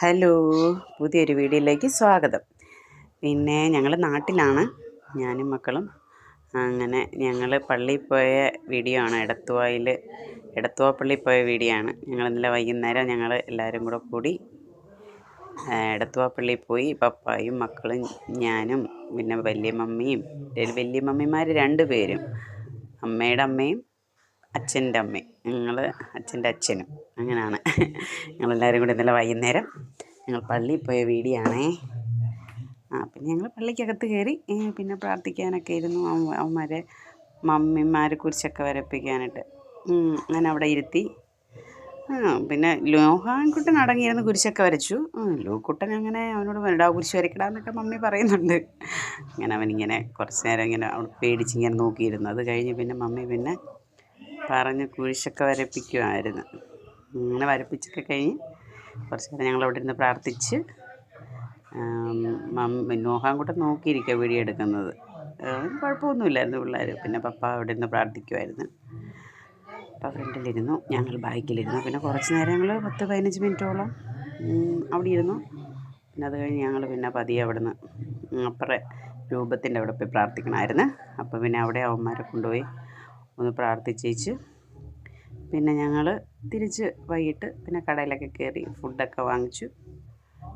Hello, പുതിയൊരു വീഡിയോയിലേക്ക് സ്വാഗതം. പിന്നെ ഞങ്ങൾ നാട്ടിലാണ്, ഞാനും മക്കളും. അങ്ങനെ ഞങ്ങൾ പള്ളിയിൽ പോയ വീഡിയോ ആണ്. എടത്തുവ പള്ളിയിൽ പോയ വീഡിയോ ആണ്. ഞങ്ങൾ ഇന്നലെ വൈകുന്നേരം ഞങ്ങൾ എല്ലാവരും കൂടി എടത്തുവ പള്ളിയിൽ പോയി. പപ്പായും മക്കളും ഞാനും പിന്നെ വല്യമ്മമാർ 2 പേരും, അമ്മയുടെ അമ്മയും അച്ഛൻ്റെ അമ്മയും, ഞങ്ങൾ അച്ഛൻ്റെ അച്ഛനും. അങ്ങനെയാണ് ഞങ്ങളെല്ലാവരും കൂടി ഇന്നലെ വൈകുന്നേരം ഞങ്ങൾ പള്ളിയിൽ പോയ വീഡിയോ ആണേ. പിന്നെ ഞങ്ങൾ പള്ളിക്കകത്ത് കയറി. പിന്നെ പ്രാർത്ഥിക്കാനൊക്കെ ഇരുന്നു. മമ്മിമാരെ കുരിശൊക്കെ വരപ്പിക്കാനായിട്ട് അങ്ങനെ അവിടെ ഇരുത്തി. പിന്നെ ലോഹാൻകുട്ടൻ അടങ്ങിയിരുന്ന് കുരിശൊക്കെ വരച്ചു. ലൂക്കുട്ടൻ അങ്ങനെ അവനോട് വേണ്ട കുരിശ് വരയ്ക്കടാന്നൊക്കെ മമ്മി പറയുന്നുണ്ട്. അങ്ങനെ അവനിങ്ങനെ കുറച്ച് നേരം ഇങ്ങനെ അവിടെ പേടിച്ചിങ്ങനെ നോക്കിയിരുന്നു. അത് കഴിഞ്ഞ് പിന്നെ മമ്മി പിന്നെ പറഞ്ഞ് കുരിശൊക്കെ വരപ്പിക്കുമായിരുന്നു. അങ്ങനെ വരപ്പിച്ചൊക്കെ കഴിഞ്ഞ് കുറച്ച് നേരം ഞങ്ങളവിടെ ഇരുന്ന് പ്രാർത്ഥിച്ച്. നോഹാൻകുട്ടൻ നോക്കിയിരിക്കുക വീഡിയോ എടുക്കുന്നത്. കുഴപ്പമൊന്നുമില്ലായിരുന്നു പിള്ളേർ. പിന്നെ പപ്പ അവിടെ ഇരുന്ന് പ്രാർത്ഥിക്കുമായിരുന്നു. പപ്പ ഫ്രണ്ടിലിരുന്നു, ഞങ്ങൾ ബാക്കിലിരുന്നു. പിന്നെ കുറച്ച് നേരം ഞങ്ങൾ 10-15 മിനിറ്റോളം അവിടെ ഇരുന്നു. പിന്നെ അത് കഴിഞ്ഞ് ഞങ്ങൾ പിന്നെ പതിയെ അവിടെ നിന്ന് അപ്പുറം രൂപത്തിൻ്റെ അവിടെ പോയി പ്രാർത്ഥിക്കണമായിരുന്നു. അപ്പോൾ പിന്നെ അവിടെ അവന്മാരെ കൊണ്ടുപോയി ഒന്ന് പ്രാർത്ഥിച്ചേച്ച് പിന്നെ ഞങ്ങൾ തിരിച്ച് വൈകിട്ട് പിന്നെ കടയിലൊക്കെ കയറി ഫുഡൊക്കെ വാങ്ങിച്ചു.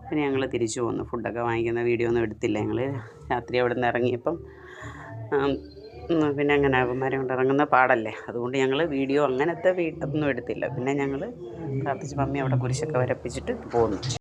പിന്നെ ഞങ്ങൾ തിരിച്ചു പോന്നു. ഫുഡൊക്കെ വാങ്ങിക്കുന്ന വീഡിയോ ഒന്നും എടുത്തില്ല. ഞങ്ങൾ രാത്രി അവിടെ നിന്ന് ഇറങ്ങിയപ്പം പിന്നെ അങ്ങനെ അവന്മാരെ കൊണ്ട് ഇറങ്ങുന്ന പാടല്ലേ, അതുകൊണ്ട് ഞങ്ങൾ വീഡിയോ അങ്ങനത്തെ ഒന്നും എടുത്തില്ല. പിന്നെ ഞങ്ങൾ പ്രാർത്ഥിച്ച് മമ്മി അവിടെ കുരിശൊക്കെ വരപ്പിച്ചിട്ട് പോന്നു.